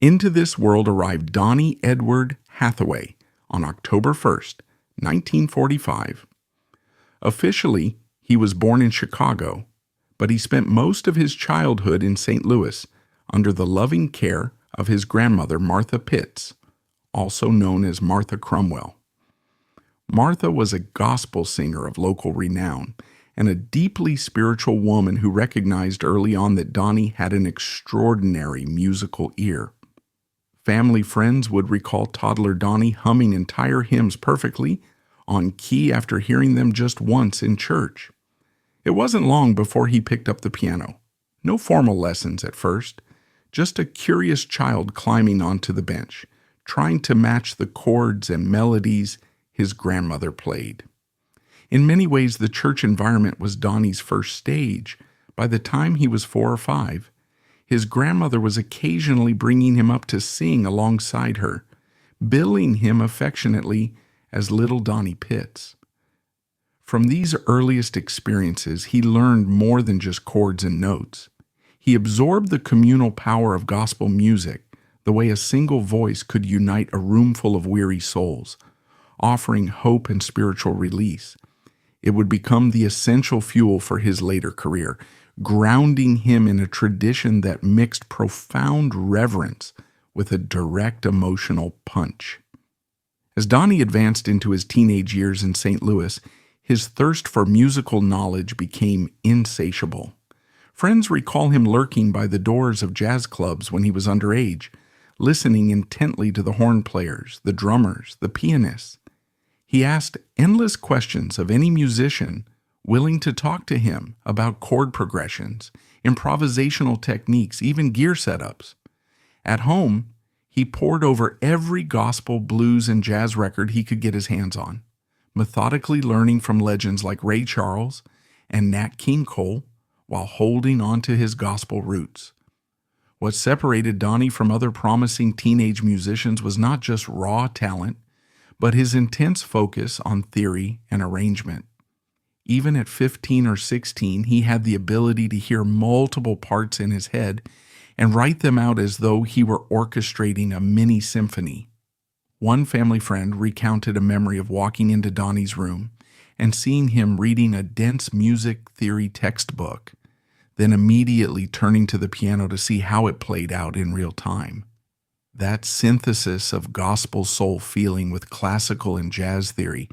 Into this world arrived Donny Edward Hathaway on October 1st, 1945. Officially, he was born in Chicago, but he spent most of his childhood in St. Louis under the loving care of his grandmother, Martha Pitts, also known as Martha Cromwell. Martha was a gospel singer of local renown and a deeply spiritual woman who recognized early on that Donny had an extraordinary musical ear. Family friends would recall toddler Donny humming entire hymns perfectly on key after hearing them just once in church. It wasn't long before he picked up the piano. No formal lessons at first, just a curious child climbing onto the bench, trying to match the chords and melodies his grandmother played. In many ways, the church environment was Donny's first stage. By the time he was 4 or 5, his grandmother was occasionally bringing him up to sing alongside her, billing him affectionately as little Donny Pitts. From these earliest experiences, he learned more than just chords and notes. He absorbed the communal power of gospel music, the way a single voice could unite a room full of weary souls, offering hope and spiritual release. It would become the essential fuel for his later career, grounding him in a tradition that mixed profound reverence with a direct emotional punch. As Donny advanced into his teenage years in St. Louis, his thirst for musical knowledge became insatiable. Friends recall him lurking by the doors of jazz clubs when he was underage, listening intently to the horn players, the drummers, the pianists. He asked endless questions of any musician willing to talk to him about chord progressions, improvisational techniques, even gear setups. At home, he pored over every gospel, blues, and jazz record he could get his hands on, methodically learning from legends like Ray Charles and Nat King Cole while holding on to his gospel roots. What separated Donny from other promising teenage musicians was not just raw talent, but his intense focus on theory and arrangement. Even at 15 or 16, he had the ability to hear multiple parts in his head and write them out as though he were orchestrating a mini symphony. One family friend recounted a memory of walking into Donny's room and seeing him reading a dense music theory textbook, then immediately turning to the piano to see how it played out in real time. That synthesis of gospel soul feeling with classical and jazz theory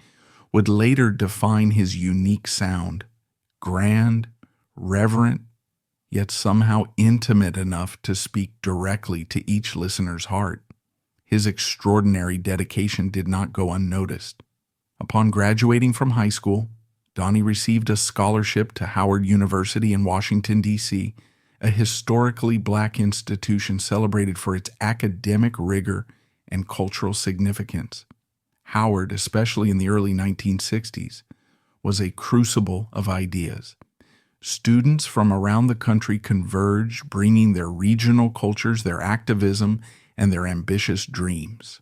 would later define his unique sound, grand, reverent, yet somehow intimate enough to speak directly to each listener's heart. His extraordinary dedication did not go unnoticed. Upon graduating from high school, Donny received a scholarship to Howard University in Washington, D.C., a historically black institution celebrated for its academic rigor and cultural significance. Howard, especially in the early 1960s, was a crucible of ideas. Students from around the country converged, bringing their regional cultures, their activism, and their ambitious dreams.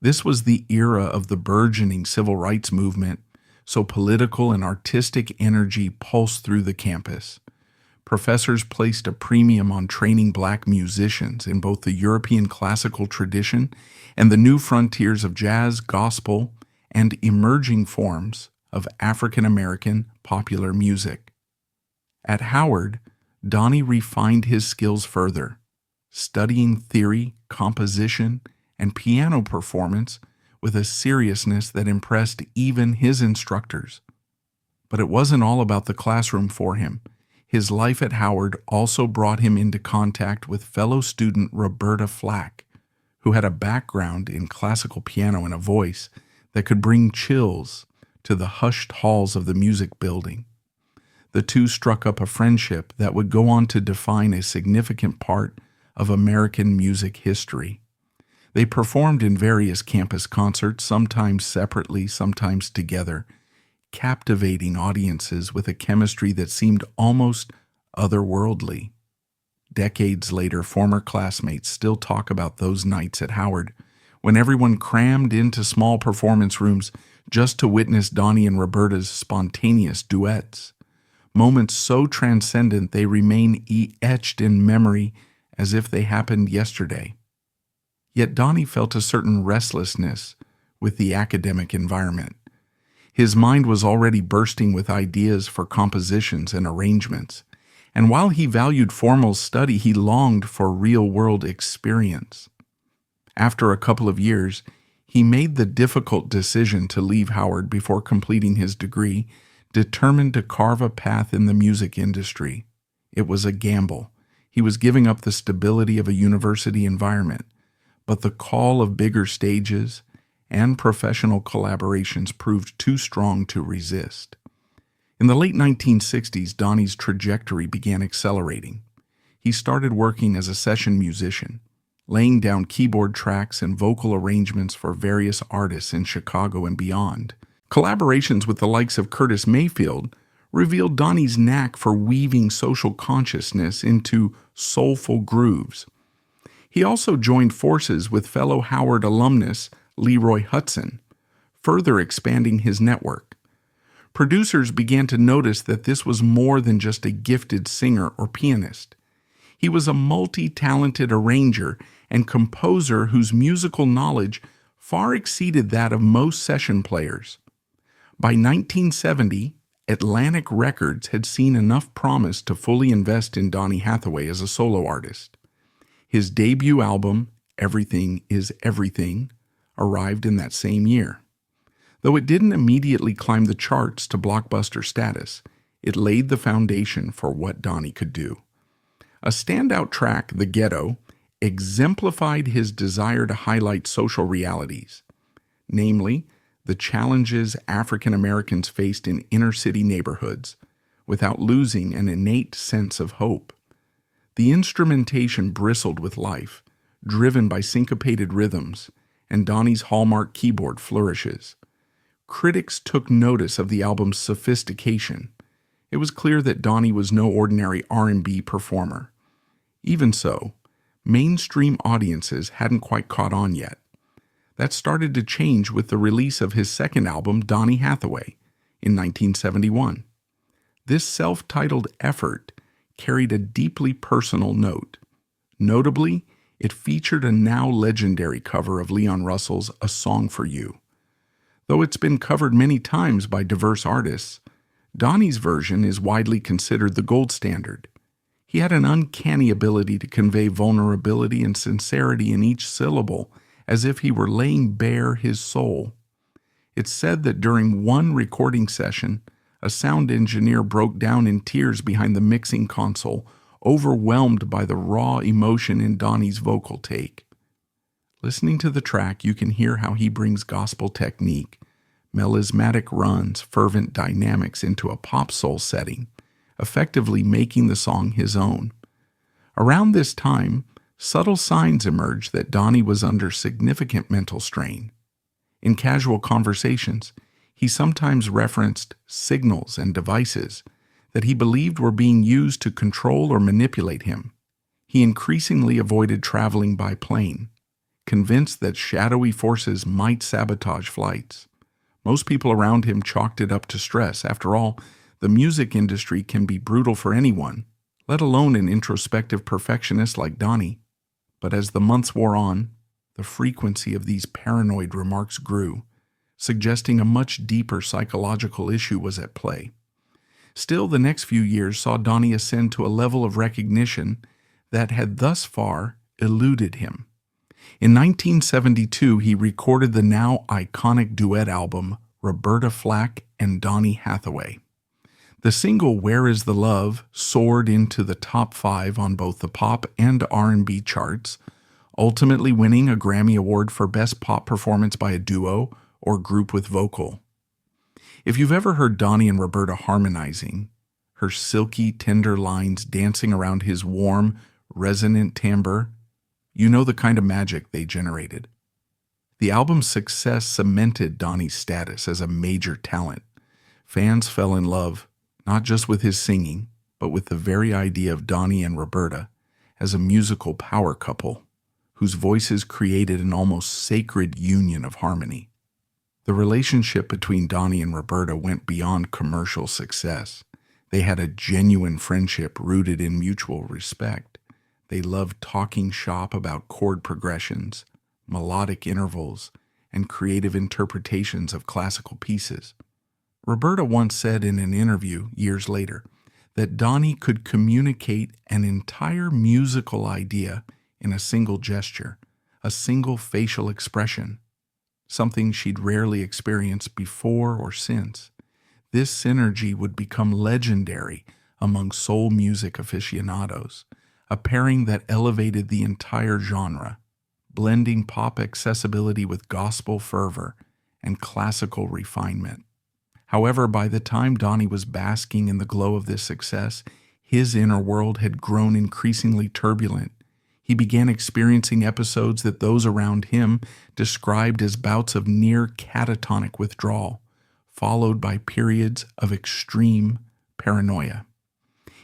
This was the era of the burgeoning civil rights movement, so political and artistic energy pulsed through the campus. Professors placed a premium on training black musicians in both the European classical tradition and the new frontiers of jazz, gospel, and emerging forms of African American popular music. At Howard, Donny refined his skills further, studying theory, composition, and piano performance with a seriousness that impressed even his instructors. But it wasn't all about the classroom for him. His life at Howard also brought him into contact with fellow student Roberta Flack, who had a background in classical piano and a voice that could bring chills to the hushed halls of the music building. The two struck up a friendship that would go on to define a significant part of American music history. They performed in various campus concerts, sometimes separately, sometimes together, captivating audiences with a chemistry that seemed almost otherworldly. Decades later, former classmates still talk about those nights at Howard, when everyone crammed into small performance rooms just to witness Donny and Roberta's spontaneous duets. Moments so transcendent they remain etched in memory as if they happened yesterday. Yet Donny felt a certain restlessness with the academic environment. His mind was already bursting with ideas for compositions and arrangements, and while he valued formal study, he longed for real-world experience. After a couple of years, he made the difficult decision to leave Howard before completing his degree, determined to carve a path in the music industry. It was a gamble. He was giving up the stability of a university environment, but the call of bigger stages and professional collaborations proved too strong to resist. In the late 1960s, Donny's trajectory began accelerating. He started working as a session musician, laying down keyboard tracks and vocal arrangements for various artists in Chicago and beyond. Collaborations with the likes of Curtis Mayfield revealed Donny's knack for weaving social consciousness into soulful grooves. He also joined forces with fellow Howard alumnus Leroy Hutson, further expanding his network. Producers began to notice that this was more than just a gifted singer or pianist. He was a multi-talented arranger and composer whose musical knowledge far exceeded that of most session players. By 1970, Atlantic Records had seen enough promise to fully invest in Donny Hathaway as a solo artist. His debut album, Everything is Everything, arrived in that same year. Though it didn't immediately climb the charts to blockbuster status, it laid the foundation for what Donny could do. A standout track, The Ghetto, exemplified his desire to highlight social realities, namely, the challenges African Americans faced in inner-city neighborhoods, without losing an innate sense of hope. The instrumentation bristled with life, driven by syncopated rhythms, and Donny's hallmark keyboard flourishes. Critics took notice of the album's sophistication. It was clear that Donny was no ordinary R&B performer. Even so, mainstream audiences hadn't quite caught on yet. That started to change with the release of his second album, Donny Hathaway, in 1971. This self-titled effort carried a deeply personal note. Notably, it featured a now legendary cover of Leon Russell's A Song for You. Though it's been covered many times by diverse artists, Donny's version is widely considered the gold standard. He had an uncanny ability to convey vulnerability and sincerity in each syllable, as if he were laying bare his soul. It's said that during one recording session, a sound engineer broke down in tears behind the mixing console, overwhelmed by the raw emotion in Donny's vocal take. Listening to the track, you can hear how he brings gospel technique, melismatic runs, fervent dynamics into a pop soul setting, effectively making the song his own. Around this time, subtle signs emerged that Donny was under significant mental strain. In casual conversations, he sometimes referenced signals and devices that he believed were being used to control or manipulate him. He increasingly avoided traveling by plane, convinced that shadowy forces might sabotage flights. Most people around him chalked it up to stress. After all, the music industry can be brutal for anyone, let alone an introspective perfectionist like Donny. But as the months wore on, the frequency of these paranoid remarks grew, suggesting a much deeper psychological issue was at play. Still, the next few years saw Donny ascend to a level of recognition that had thus far eluded him. In 1972, he recorded the now iconic duet album, Roberta Flack and Donny Hathaway. The single Where Is the Love soared into the top 5 on both the pop and R&B charts, ultimately winning a Grammy Award for Best Pop Performance by a Duo or Group with Vocal. If you've ever heard Donny and Roberta harmonizing, her silky, tender lines dancing around his warm, resonant timbre, you know the kind of magic they generated. The album's success cemented Donny's status as a major talent. Fans fell in love not just with his singing, but with the very idea of Donny and Roberta as a musical power couple whose voices created an almost sacred union of harmony. The relationship between Donny and Roberta went beyond commercial success. They had a genuine friendship rooted in mutual respect. They loved talking shop about chord progressions, melodic intervals, and creative interpretations of classical pieces. Roberta once said in an interview years later that Donny could communicate an entire musical idea in a single gesture, a single facial expression, something she'd rarely experienced before or since. This synergy would become legendary among soul music aficionados, a pairing that elevated the entire genre, blending pop accessibility with gospel fervor and classical refinement. However, by the time Donny was basking in the glow of this success, his inner world had grown increasingly turbulent. He began experiencing episodes that those around him described as bouts of near catatonic withdrawal, followed by periods of extreme paranoia.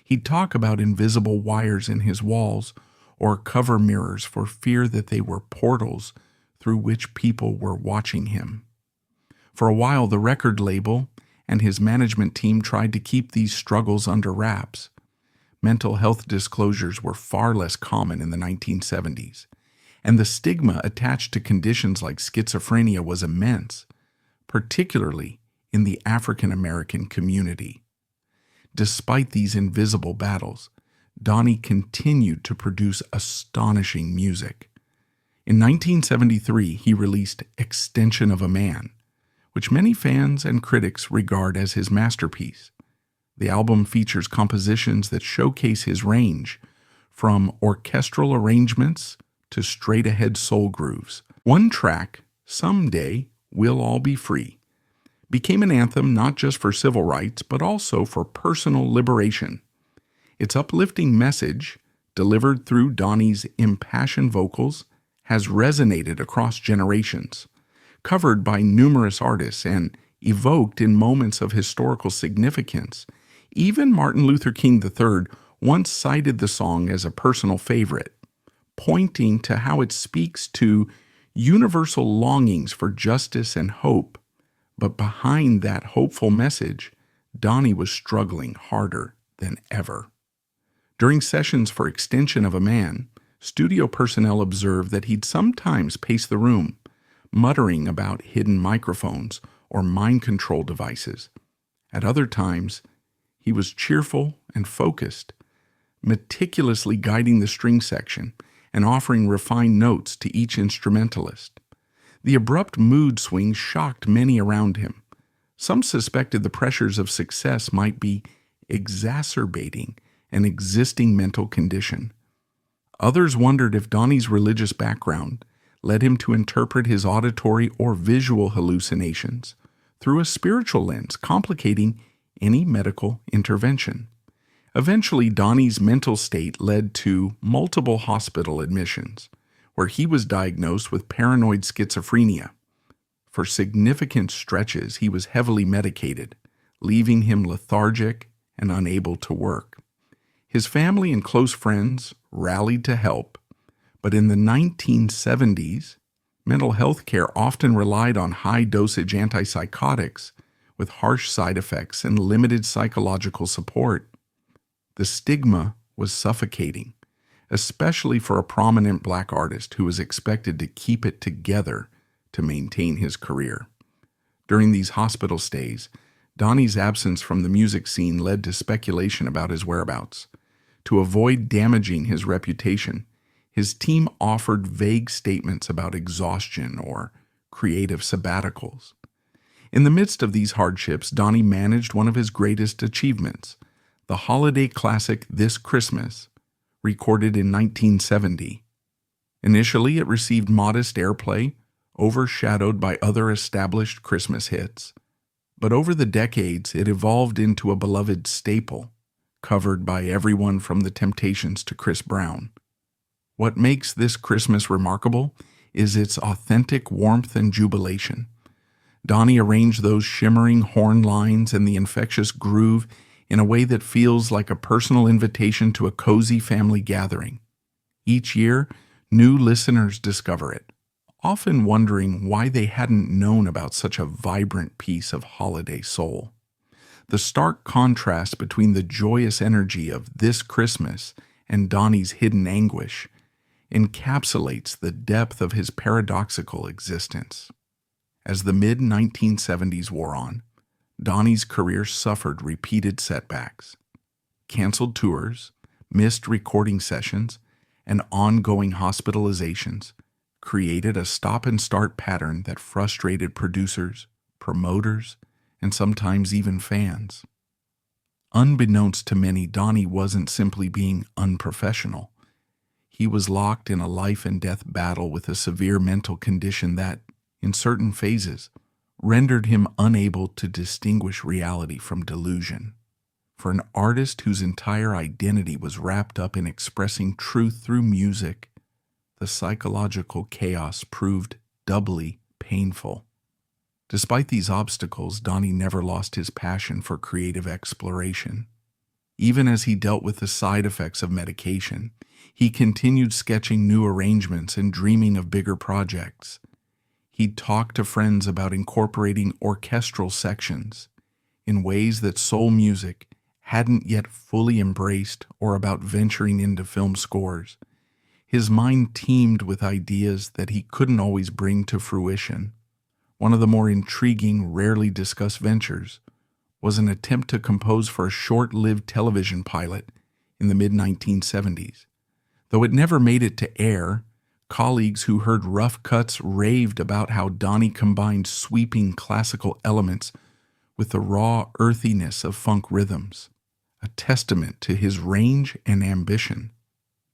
He'd talk about invisible wires in his walls or cover mirrors for fear that they were portals through which people were watching him. For a while, the record label and his management team tried to keep these struggles under wraps. Mental health disclosures were far less common in the 1970s, and the stigma attached to conditions like schizophrenia was immense, particularly in the African American community. Despite these invisible battles, Donny continued to produce astonishing music. In 1973, he released Extension of a Man, which many fans and critics regard as his masterpiece. The album features compositions that showcase his range, from orchestral arrangements to straight-ahead soul grooves. One track, Someday We'll All Be Free, became an anthem not just for civil rights, but also for personal liberation. Its uplifting message, delivered through Donny's impassioned vocals, has resonated across generations, covered by numerous artists, and evoked in moments of historical significance. Even Martin Luther King III once cited the song as a personal favorite, pointing to how it speaks to universal longings for justice and hope. But behind that hopeful message, Donny was struggling harder than ever. During sessions for Extension of a Man, studio personnel observed that he'd sometimes pace the room, muttering about hidden microphones or mind control devices. At other times, he was cheerful and focused, meticulously guiding the string section and offering refined notes to each instrumentalist. The abrupt mood swings shocked many around him. Some suspected the pressures of success might be exacerbating an existing mental condition. Others wondered if Donny's religious background led him to interpret his auditory or visual hallucinations through a spiritual lens, complicating any medical intervention. Eventually, Donny's mental state led to multiple hospital admissions, where he was diagnosed with paranoid schizophrenia. For significant stretches, he was heavily medicated, leaving him lethargic and unable to work. His family and close friends rallied to help, but in the 1970s, mental health care often relied on high-dosage antipsychotics with harsh side effects and limited psychological support. The stigma was suffocating, especially for a prominent black artist who was expected to keep it together to maintain his career. During these hospital stays, Donny's absence from the music scene led to speculation about his whereabouts. To avoid damaging his reputation, his team offered vague statements about exhaustion or creative sabbaticals. In the midst of these hardships, Donny managed one of his greatest achievements, the holiday classic This Christmas, recorded in 1970. Initially, it received modest airplay, overshadowed by other established Christmas hits. But over the decades, it evolved into a beloved staple, covered by everyone from the Temptations to Chris Brown. What makes This Christmas remarkable is its authentic warmth and jubilation. Donny arranged those shimmering horn lines and the infectious groove in a way that feels like a personal invitation to a cozy family gathering. Each year, new listeners discover it, often wondering why they hadn't known about such a vibrant piece of holiday soul. The stark contrast between the joyous energy of This Christmas and Donny's hidden anguish encapsulates the depth of his paradoxical existence. As the mid-1970s wore on, Donny's career suffered repeated setbacks. Canceled tours, missed recording sessions, and ongoing hospitalizations created a stop-and-start pattern that frustrated producers, promoters, and sometimes even fans. Unbeknownst to many, Donny wasn't simply being unprofessional. He was locked in a life-and-death battle with a severe mental condition that, in certain phases, rendered him unable to distinguish reality from delusion. For an artist whose entire identity was wrapped up in expressing truth through music, the psychological chaos proved doubly painful. Despite these obstacles, Donny never lost his passion for creative exploration. Even as he dealt with the side effects of medication, he continued sketching new arrangements and dreaming of bigger projects. He'd talk to friends about incorporating orchestral sections in ways that soul music hadn't yet fully embraced, or about venturing into film scores. His mind teemed with ideas that he couldn't always bring to fruition. One of the more intriguing, rarely discussed ventures was an attempt to compose for a short-lived television pilot in the mid-1970s. Though it never made it to air, colleagues who heard rough cuts raved about how Donny combined sweeping classical elements with the raw earthiness of funk rhythms, a testament to his range and ambition.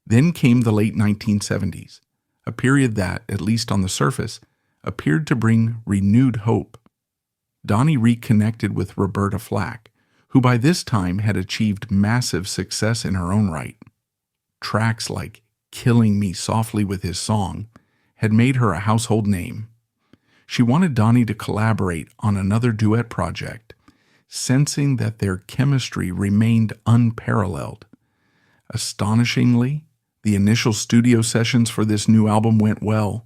Then came the late 1970s, a period that, at least on the surface, appeared to bring renewed hope. Donny reconnected with Roberta Flack, who by this time had achieved massive success in her own right. Tracks like Killing Me Softly with His Song had made her a household name. She wanted Donny to collaborate on another duet project, sensing that their chemistry remained unparalleled. Astonishingly, the initial studio sessions for this new album went well.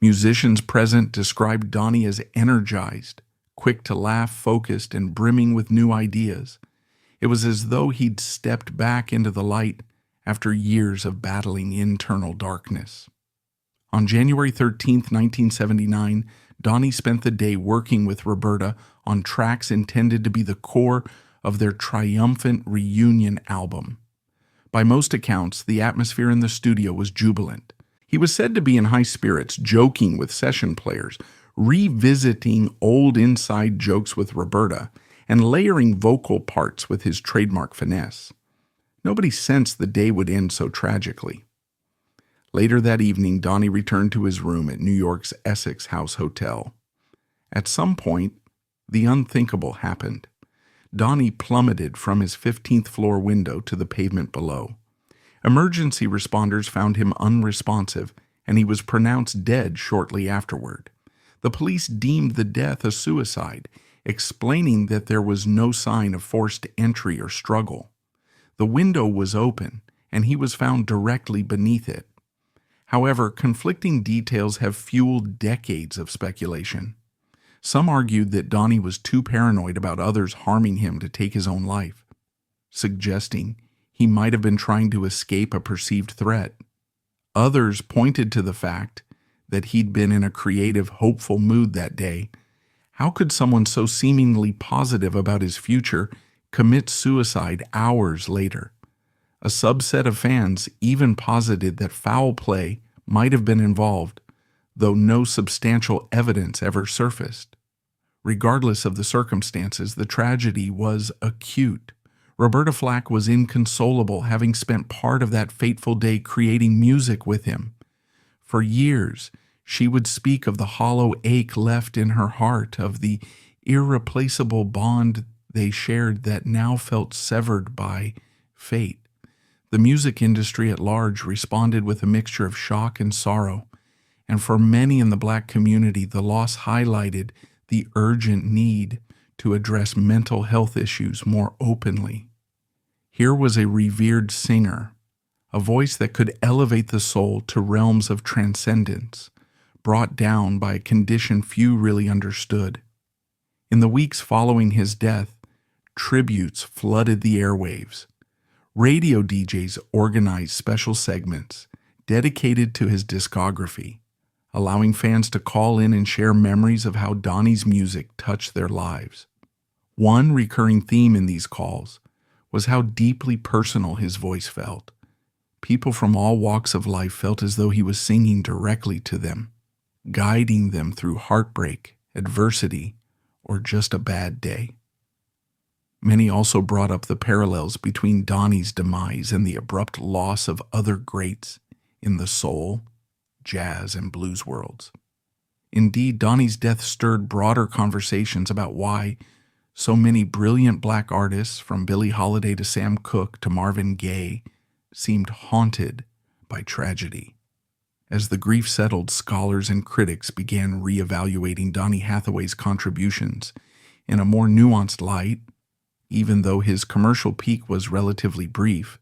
Musicians present described Donny as energized, quick to laugh, focused, and brimming with new ideas. It was as though he'd stepped back into the light after years of battling internal darkness. On January 13, 1979, Donny spent the day working with Roberta on tracks intended to be the core of their triumphant reunion album. By most accounts, the atmosphere in the studio was jubilant. He was said to be in high spirits, joking with session players, revisiting old inside jokes with Roberta, and layering vocal parts with his trademark finesse. Nobody sensed the day would end so tragically. Later that evening, Donny returned to his room at New York's Essex House Hotel. At some point, the unthinkable happened. Donny plummeted from his 15th floor window to the pavement below. Emergency responders found him unresponsive, and he was pronounced dead shortly afterward. The police deemed the death a suicide, explaining that there was no sign of forced entry or struggle. The window was open, and he was found directly beneath it. However, conflicting details have fueled decades of speculation. Some argued that Donny was too paranoid about others harming him to take his own life, suggesting he might have been trying to escape a perceived threat. Others pointed to the fact that he'd been in a creative, hopeful mood that day. How could someone so seemingly positive about his future commit suicide hours later? A subset of fans even posited that foul play might have been involved, though no substantial evidence ever surfaced. Regardless of the circumstances, the tragedy was acute. Roberta Flack was inconsolable, having spent part of that fateful day creating music with him. For years, she would speak of the hollow ache left in her heart, of the irreplaceable bond they shared that now felt severed by fate. The music industry at large responded with a mixture of shock and sorrow, and for many in the Black community, the loss highlighted the urgent need to address mental health issues more openly. Here was a revered singer, a voice that could elevate the soul to realms of transcendence, brought down by a condition few really understood. In the weeks following his death, tributes flooded the airwaves. Radio DJs organized special segments, dedicated to his discography, allowing fans to call in and share memories of how Donny's music touched their lives. One recurring theme in these calls was how deeply personal his voice felt. People from all walks of life felt as though he was singing directly to them, guiding them through heartbreak, adversity, or just a bad day. Many also brought up the parallels between Donny's demise and the abrupt loss of other greats in the soul, jazz, and blues worlds. Indeed, Donny's death stirred broader conversations about why so many brilliant black artists, from Billie Holiday to Sam Cooke to Marvin Gaye, seemed haunted by tragedy. As the grief settled, scholars and critics began reevaluating Donny Hathaway's contributions in a more nuanced light. Even though his commercial peak was relatively brief,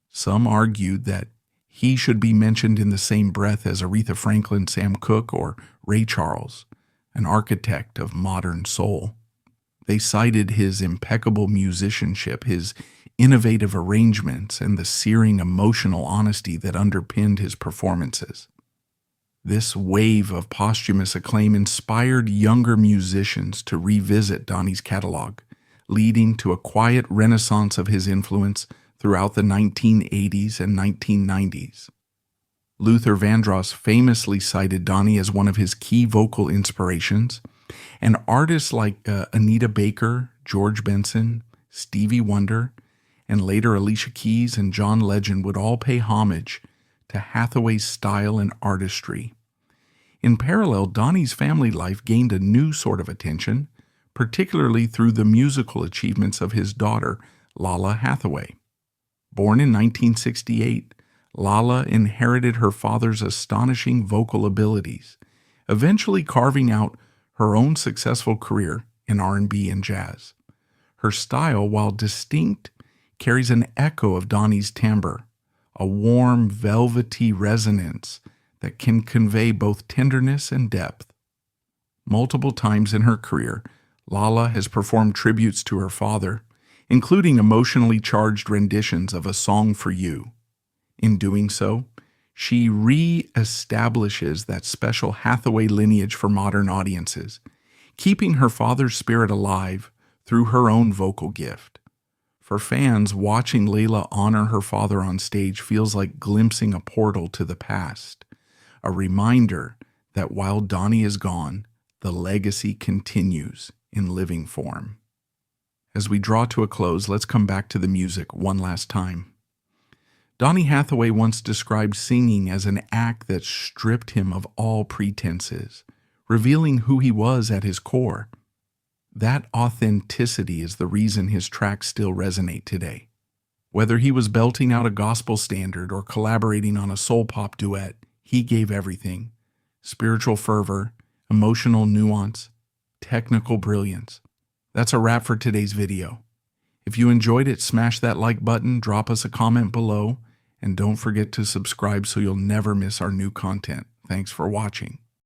some argued that he should be mentioned in the same breath as Aretha Franklin, Sam Cooke, or Ray Charles, an architect of modern soul. They cited his impeccable musicianship, his innovative arrangements, and the searing emotional honesty that underpinned his performances. This wave of posthumous acclaim inspired younger musicians to revisit Donny's catalog, leading to a quiet renaissance of his influence throughout the 1980s and 1990s. Luther Vandross famously cited Donny as one of his key vocal inspirations, and artists like Anita Baker, George Benson, Stevie Wonder, and later Alicia Keys and John Legend would all pay homage to Hathaway's style and artistry. In parallel, Donny's family life gained a new sort of attention, particularly through the musical achievements of his daughter, Lala Hathaway. Born in 1968, Lala inherited her father's astonishing vocal abilities, eventually carving out her own successful career in R&B and jazz. Her style, while distinct, carries an echo of Donny's timbre, a warm, velvety resonance that can convey both tenderness and depth. Multiple times in her career, Lala has performed tributes to her father, including emotionally charged renditions of A Song for You. In doing so, she re-establishes that special Hathaway lineage for modern audiences, keeping her father's spirit alive through her own vocal gift. For fans, watching Layla honor her father on stage feels like glimpsing a portal to the past, a reminder that while Donny is gone, the legacy continues in living form. As we draw to a close, let's come back to the music one last time. Donny Hathaway once described singing as an act that stripped him of all pretenses, revealing who he was at his core. That authenticity is the reason his tracks still resonate today. Whether he was belting out a gospel standard or collaborating on a soul pop duet, he gave everything: spiritual fervor, emotional nuance, technical brilliance. That's a wrap for today's video. If you enjoyed it, smash that like button, drop us a comment below, and don't forget to subscribe so you'll never miss our new content. Thanks for watching.